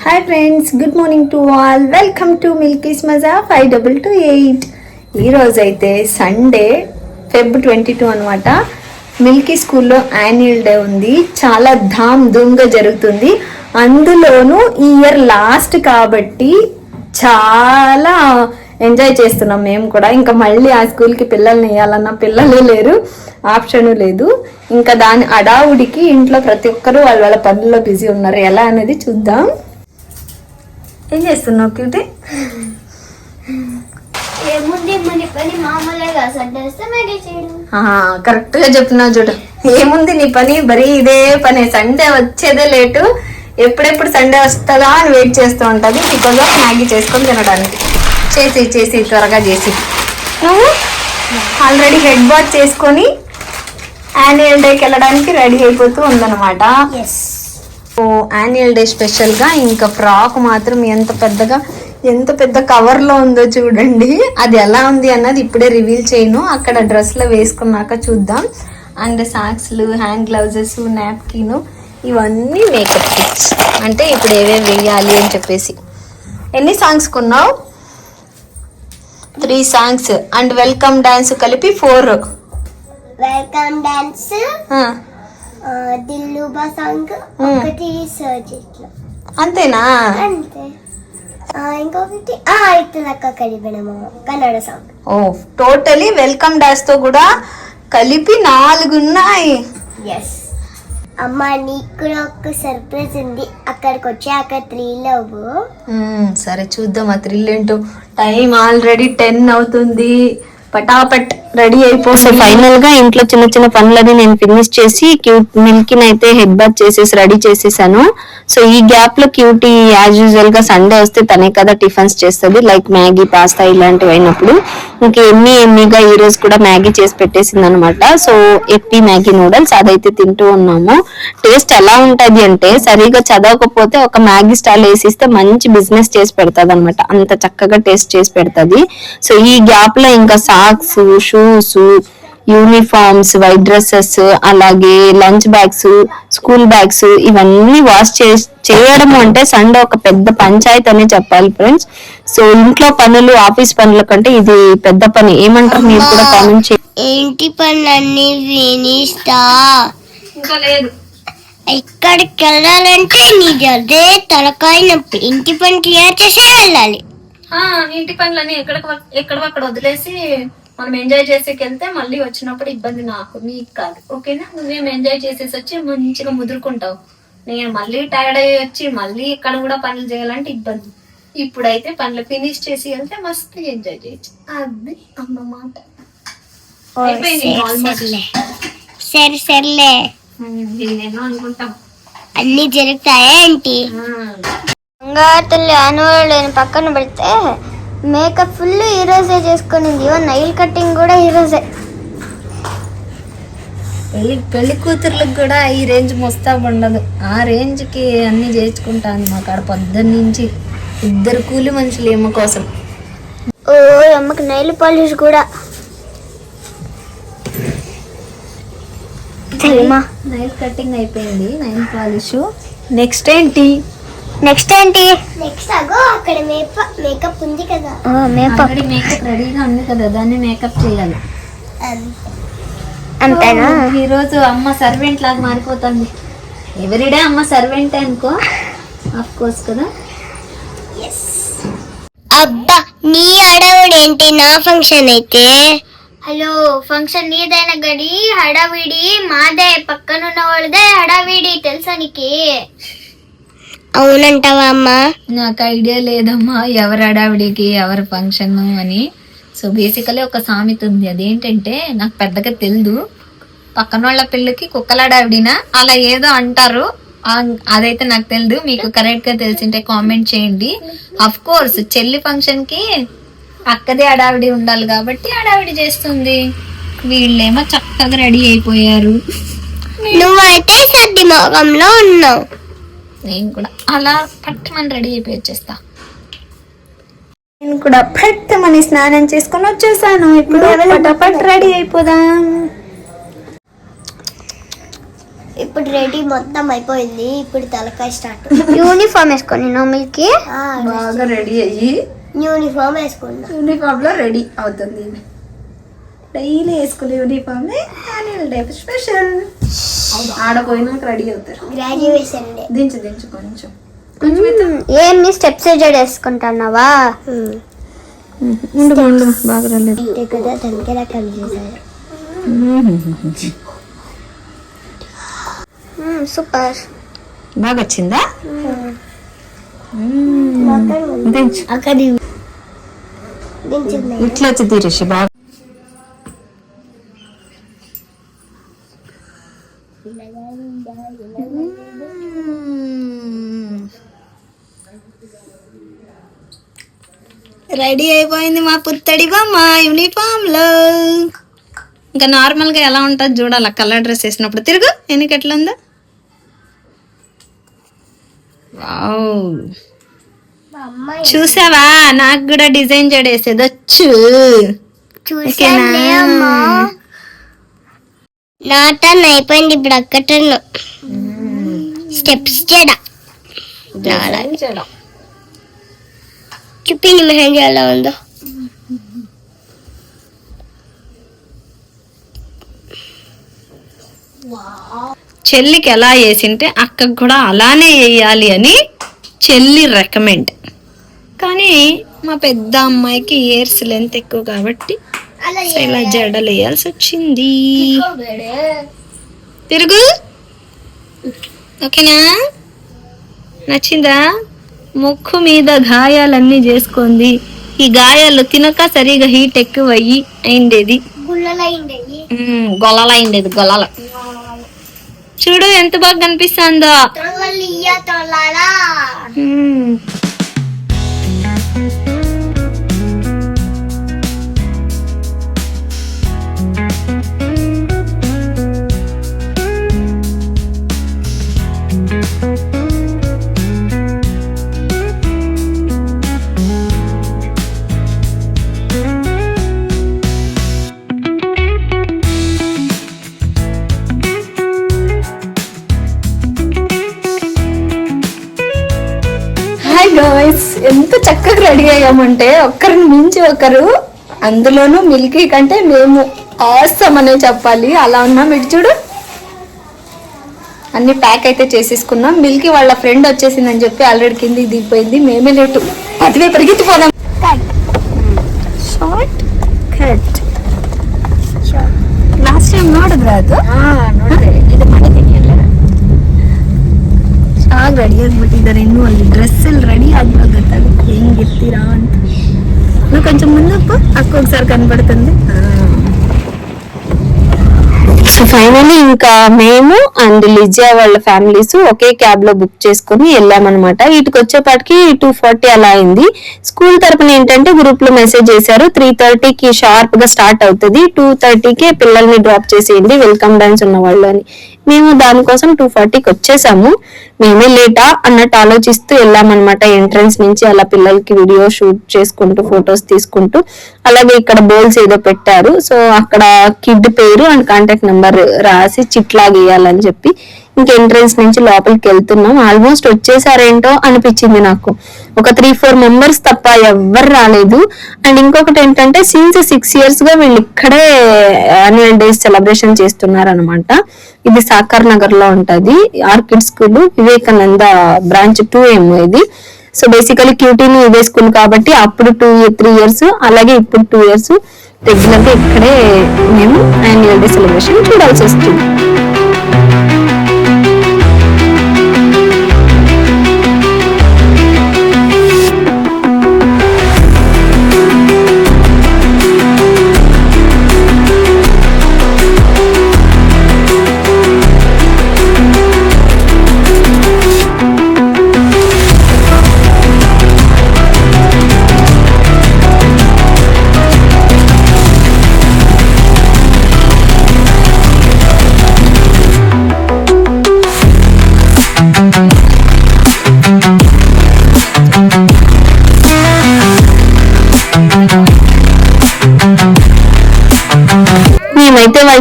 Hi friends, good morning to all. Welcome to Milky's Maja 5228. ఈరోజు అయితే Sunday Feb 22 అనమాట. Milky స్కూల్లో యాన్యువల్ డే ఉంది. చాలా ధామ్ ధూమ్గా జరుగుతుంది. అందులోనూ ఈ ఇయర్ లాస్ట్ కాబట్టి చాలా ఎంజాయ్ చేస్తున్నాం మేము కూడా. ఇంకా మళ్ళీ ఆ స్కూల్కి పిల్లల్ని వేయాలన్నా పిల్లలే లేరు, ఆప్షన్ లేదు. ఇంకా దాని అడావుడికి ఇంట్లో ప్రతి ఒక్కరూ వాళ్ళ పనుల్లో బిజీ ఉన్నారు. ఎలా అనేది చూద్దాం. ఏం చేస్తున్నావు క్యూటీ? కరెక్ట్ గా చెప్తున్నావు చూడు. ఏముంది నీ పని? బరీ ఇదే పని. సండే వచ్చేదే లేటు. ఎప్పుడెప్పుడు సండే వస్తుందా అని వెయిట్ చేస్తూ ఉంటుంది. బికాజ్ ఆఫ్ మ్యాగీ చేసుకొని తినడానికి. చేసి త్వరగా చేసి నువ్వు ఆల్రెడీ హెడ్ బాత్ చేసుకొని యాన్యువల్ డేకి వెళ్ళడానికి రెడీ అయిపోతూ ఉందన్నమాట. సో యాన్యువల్ డే స్పెషల్గా ఇంకా ఫ్రాక్ మాత్రం ఎంత పెద్ద కవర్లో ఉందో చూడండి. అది ఎలా ఉంది అన్నది ఇప్పుడే రివీల్ చేయను, అక్కడ డ్రెస్లో వేసుకున్నాక చూద్దాం. అండ్ సాక్స్లు, హ్యాండ్ గ్లౌజెస్, నాప్కిన్, ఇవన్నీ మేకప్ కిట్స్. అంటే ఇప్పుడు ఏవేవి వేయాలి అని చెప్పేసి. ఎన్ని సాంగ్స్ కొన్నావు? 3 సాంగ్స్ అండ్ వెల్కమ్ డాన్స్ కలిపి 4. వెల్కమ్ డాన్స్, దిల్లుబా సాంగ్ ఒకటి, సర్జిట్లో అంతేనా? అంతే. ఇంకొకటి ఇట్లక్క కలిపినము కన్నడ సాంగ్. ఓ టోటలీ వెల్కమ్ డాన్స్ తో కూడా కలిపి 4 ఉన్నాయి. ఎస్ అమ్మ, నీకు కూడా ఒక సర్ప్రైజ్ ఉంది. అక్కడికి వచ్చాక థ్రిల్ అవ్వు. సరే చూద్దాం ఆ థ్రిల్ ఏంటో. టైం ఆల్రెడీ 10 అవుతుంది. పటాపట్ రెడీ అయిపోతే ఫైనల్ గా ఇంట్లో చిన్న చిన్న పనులని నేను ఫినిష్ చేసి మిల్కీని అయితే హెడ్ బాత్ చేసేసి రెడీ చేసేసాను. సో ఈ గ్యాప్ లో క్యూటీ యాజ్ యూజువల్ గా సండే వస్తే తనే కదా టిఫిన్స్ చేస్తుంది, లైక్ మ్యాగీ, పాస్తా ఇలాంటివి అయినప్పుడు. ఇంకా ఎమ్మీగా ఈ రోజు కూడా మ్యాగీ చేసి పెట్టేసింది అనమాట. సో ఎప్పి మ్యాగీ నూడిల్స్ అదైతే తింటూ ఉన్నాము. టేస్ట్ ఎలా ఉంటది అంటే, సరిగా చదవకపోతే ఒక మ్యాగీ స్టాల్ వేసిస్తే మంచి బిజినెస్ చేసి పెడతాది అనమాట. అంత చక్కగా టేస్ట్ చేసి పెడతాది. సో ఈ గ్యాప్ లో ఇంకా socks, shoes, uniforms, white dresses, అలాగే లంచ్ బ్యాగ్స్, స్కూల్ బ్యాగ్స్ ఇవన్నీ వాష్ చేయడం అంటే సండే ఒక పెద్ద పంచాయతీ అనే చెప్పాలి ఫ్రెండ్స్. సో ఇంట్లో పనులు, ఆఫీస్ పనుల కంటే ఇది పెద్ద పని. ఏమంటారు మీరు కూడా కామెంట్ చేయండి. ఇంటి పనులన్నీ ఫినిష్డా? ఇంకా లేదు. ఎక్కడికి వెళ్ళాలంటే నీది అదే తలకాయ నొప్పి. ఇంటి పని క్లియర్ చేసే వెళ్ళాలి. ఇంటి పనులన్నీ ఎక్కడక్కడ వదిలేసి మనం ఎంజాయ్ చేసేకి వెళ్తే మళ్ళీ వచ్చినప్పుడు ఇబ్బంది నాకు, నీకు కాదు. ఓకేనా? నువ్వేం ఎంజాయ్ చేసేసి వచ్చి మంచిగా ముదురుకుంటావు. నేను మళ్ళీ టైర్డ్ అయ్యి వచ్చి మళ్ళీ ఇక్కడ కూడా పనులు చేయాలంటే ఇబ్బంది. ఇప్పుడైతే పనులు ఫినిష్ చేసి వెళ్తే మస్తు ఎంజాయ్ చేయొచ్చు. అది అమ్మ మాట. సర్లే అనుకుంటాం అన్ని జరుగుతాయా ఏంటి? తల్లి యాన్యువల్ డే పక్కన పెడితే మేకప్ ఫుల్ ఈ రోజే చేసుకునింది. నైల్ కటింగ్ కూడా ఈ రోజే. పెళ్లి కూతుర్లకు కూడా ఈ రేంజ్ ముస్తాబు ఉండదు. ఆ రేంజ్ కి అన్ని చేయించుకుంటాను. మా కాడ పొద్దున్నుంచి 2 కూలి మనుషులు ఏమో కోసం. ఓ అమ్మకి నైల్ పాలిష్ కూడా. నైల్ కటింగ్ అయిపోయింది, నైల్ పాలిష్. నెక్స్ట్ ఏంటి? నెక్స్ట్ అక్కడ మేకప్ ఉంది కదా. మేకప్ రెడీగా ఉంది కదా, దాన్ని మేకప్ చేయాలి. అంతేనా? ఈరోజు అమ్మ సర్వెంట్ లాగా మారిపోతుంది. ఎవ్రీడే అమ్మ సర్వెంట్ అనుకో, ఆఫ్ కోర్స్ కదా. అబ్బా, నీ హడావిడి ఏంటి? నా ఫంక్షన్ అయితే హలో ఫంక్షన్ నీదైనా గడి హడావిడి మాదే, పక్కనున్న వాళ్ళదే హడావిడి. తెలుసా నీకు? అవునంటావా అమ్మా? నాకు ఐడియా లేదమ్మా ఎవరి హడావిడికి ఎవరి ఫంక్షన్ అని. సో బేసికలీ ఒక సామెత ఉంది, అదేంటంటే నాకు పెద్దగా తెలియదు. పక్కన వాళ్ళ పెళ్ళికి కుక్కల హడావిడినా అలా ఏదో అంటారు. అదైతే నాకు తెలియదు. మీకు కరెక్ట్ గా తెలిసింటే కామెంట్ చేయండి. అఫ్ కోర్స్ చెల్లి ఫంక్షన్ కి అక్కదే హడావిడి ఉండాలి కాబట్టి హడావిడి చేస్తుంది. వీళ్ళేమో చక్కగా రెడీ అయిపోయారు. నువ్వైతే సర్ది మోగంలో ఉన్నావు. నేను కూడా అలా పట్టమని రెడీ అయిపోయి వచ్చేస్తా. నేను కూడా పట్టమని స్నానం చేసుకొని వచ్చేసాను. ఇప్పుడు పటాపట్ రెడీ అయిపోదాం. ఇప్పుడు రెడీ మొత్తం అయిపోయింది. ఇప్పుడు తలకాయ స్టార్ట్. యూనిఫామ్ వేసుకొని మిల్కి బాగా రెడీ అయ్యి యూనిఫామ్ వేసుకున్నా. యూనిఫామ్ లో రెడీ అవుతుంది. డైలీ వేసుకునే యూనిఫామ్ యాన్యువల్ డే స్పెషల్. ఆడపోయినాక రెడీ అవుతారు. Graduation day. దించు దించు కొంచెం ఏమి స్టెప్స్ వేసుకుంటున్నావా? బాగా రాలేదు. సూపర్. బాగా వచ్చిందా? ఇట్లా వచ్చి తీరేసి బాగా. రెడీ అయిపోయింది మా పుత్తడి బొమ్మ యూనిఫామ్ లో. ఇంకా నార్మల్ గా ఎలా ఉంటుంది చూడాలి కలర్ డ్రెస్ వేసినప్పుడు. తిరుగు ఎన్నికి ఎట్లా ఉందా? చూసావా నాకు కూడా డిజైన్ చేయడేసేది వచ్చు. నా టర్న్ అయిపోయింది. ఇప్పుడు అక్క టర్న్. స్టెప్స్ చేయడం చూపింది మెహందీ ఎలా ఉందో. చెల్లికి ఎలా వేసింటే అక్కకు కూడా అలానే వేయాలి అని చెల్లి రికమెండ్. కానీ మా పెద్ద అమ్మాయికి ఇయర్స్ లెంత్ ఎక్కువ కాబట్టి ఇలా జడలు వేయాల్సి వచ్చింది. తిరుగు ఓకేనా? నచ్చిందా? ముక్కు మీద గాయాలన్నీ చేసుకుంది. ఈ గాయాలు తినక సరిగా హీట్ ఎక్కువ అయిండేది. గొల్లలైండేది గొల్లల. చూడు ఎంత బాగా కనిపిస్తుందో. ఎంత చక్కగా రెడీ అయ్యామంటే ఒక్కరిని మించి ఒకరు, అందులోనూ మిల్కీ కంటే మేము ఆస్తామనే చెప్పాలి. అలా ఉన్నాం. ఇటు చూడు అన్ని ప్యాక్ అయితే చేసేసుకున్నాం. మిల్కీ వాళ్ళ ఫ్రెండ్ వచ్చేసిందని చెప్పి ఆల్రెడీ కిందికి దిగిపోయింది. మేమే లేటు అదివే పరిగెత్తిపోదాం. ಶಾರ್ಟ್ ಕಟ್ ಲಾಸ್ಟ್ ಟೈಮ್ ನೋಡಿದ್ರ ಅದು? ಇದು ಮಾಡಿದ್ದೀನಿ ಎಲ್ಲ. ಚೆನ್ನಾಗಿ ರೆಡಿ ಆಗಿಬಿಟ್ಟಿದ್ದಾರೆ. ಇನ್ನೂ ಅಲ್ಲಿ ಡ್ರೆಸ್ ಅಲ್ಲಿ ರೆಡಿ ಆಗುವಾಗ ಗೊತ್ತಾಗುತ್ತೆ ಹೆಂಗಿರ್ತೀರಾ ಅಂತ. నువ్వు కొంచెం ముందప్ప అక్క ఒకసారి కనపడుతుంది. సో ఫైనల్లీ ఇంకా మేము అండ్ లిజియా వాళ్ళ ఫ్యామిలీస్ ఒకే క్యాబ్ లో బుక్ చేసుకుని వెళ్ళామన్నమాట. వీటికి వచ్చేపాటికి 2:40 అలా అయింది. స్కూల్ తరపున ఏంటంటే గ్రూప్ లో మెసేజ్ చేశారు 3:30కి షార్ప్ గా స్టార్ట్ అవుతుంది, 2:30కే పిల్లల్ని డ్రాప్ చేసేయండి వెల్కమ్ డాన్స్ ఉన్న వాళ్ళు అని. మేము దానికోసం 2:40కి వచ్చేసాము. మేమే లేటా అన్నట్టు ఆలోచిస్తూ వెళ్ళామన్నమాట. ఎంట్రన్స్ నుంచి అలా పిల్లలకి వీడియో షూట్ చేసుకుంటూ ఫొటోస్ తీసుకుంటూ. అలాగే ఇక్కడ బోల్స్ ఏదో పెట్టారు. సో అక్కడ కిడ్ పేరు అండ్ కాంటాక్ట్ నెంబర్ రాసి చిట్లా గీయాలని చెప్పి ఇంక ఎంట్రన్స్ నుంచి లోపలికి వెళ్తున్నాం. ఆల్మోస్ట్ వచ్చేసారేంటో అనిపించింది నాకు. ఒక 3-4 మెంబర్స్ తప్ప ఎవ్వరు రాలేదు. అండ్ ఇంకొకటి ఏంటంటే సిన్స్ 6 years గా వీళ్ళు ఇక్కడే యాన్యువల్ డేస్ సెలబ్రేషన్ చేస్తున్నారు అనమాట. ఇది సాకర్ నగర్ లో ఉంటది orchid school, Vivekananda branch 2M ఇది. సో బేసికలీ క్యూటీని ఇదే స్కూల్ కాబట్టి అప్పుడు 2-3 years అలాగే ఇప్పుడు 2 years రెగ్యులర్ గా ఇక్కడే మేము యాన్యువల్ డే సెలబ్రేషన్ చూడాల్సి వస్తుంది.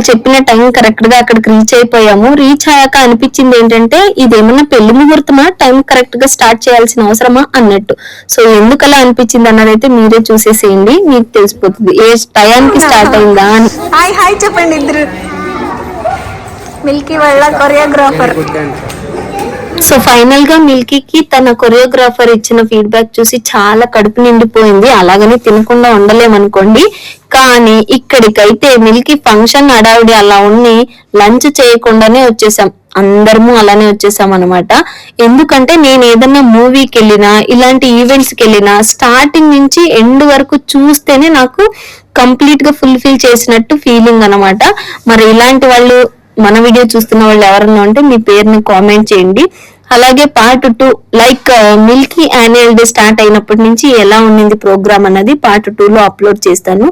వాళ్ళు చెప్పిన టైం కరెక్ట్ గా అక్కడికి రీచ్ అయిపోయాము. రీచ్ అయ్యాక అనిపించింది ఏంటంటే ఇదేమన్నా పెళ్లి ముహూర్తమా, టైం కరెక్ట్ గా స్టార్ట్ చేయాల్సిన అవసరమా అన్నట్టు. సో ఎందుకు అలా అనిపించింది అన్నదైతే మీరే చూసేసేయండి, మీకు తెలిసిపోతుంది ఏ టైంకి స్టార్ట్ అయిందా అని. హాయ్ హాయ్ చెప్పండి ఇద్దరు. మిల్కీ వాళ్ళ కొరియోగ్రాఫర్. సో ఫైనల్ గా మిల్కీకి తన కొరియోగ్రాఫర్ ఇచ్చిన ఫీడ్బ్యాక్ చూసి చాలా కడుపు నిండిపోయింది. అలాగని తినకుండా ఉండలేమనుకోండి. కానీ ఇక్కడికైతే మిల్కీ ఫంక్షన్ హడావిడి అలా ఉండి లంచ్ చేయకుండానే వచ్చేసాం. అందరము అలానే వచ్చేసాం అనమాట. ఎందుకంటే నేను ఏదన్నా మూవీకి వెళ్ళినా ఇలాంటి ఈవెంట్స్ కి వెళ్ళినా స్టార్టింగ్ నుంచి ఎండ్ వరకు చూస్తేనే నాకు కంప్లీట్ గా ఫుల్ఫిల్ చేసినట్టు ఫీలింగ్ అనమాట. మరి ఇలాంటి వాళ్ళు మన వీడియో చూస్తున్న వాళ్ళు ఎవరన్నా ఉంటే మీ పేరుని కామెంట్ చేయండి. అలాగే part 2 like Milky annual day start అయినప్పటి నుంచి ఎలా ఉండింది ప్రోగ్రామ్ అన్నది పార్ట్ 2 లో అప్లోడ్ చేస్తాను.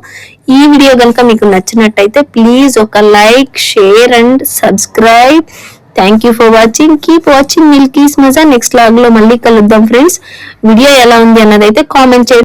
ఈ వీడియో కనుక మీకు నచ్చినట్టయితే ప్లీజ్ ఒక like, share and subscribe. Thank you for watching. Keep watching Milky's Maja. Next log లో మళ్ళీ కలుద్దాం ఫ్రెండ్స్. వీడియో ఎలా ఉంది అన్నదైతే కామెంట్ చేయండి.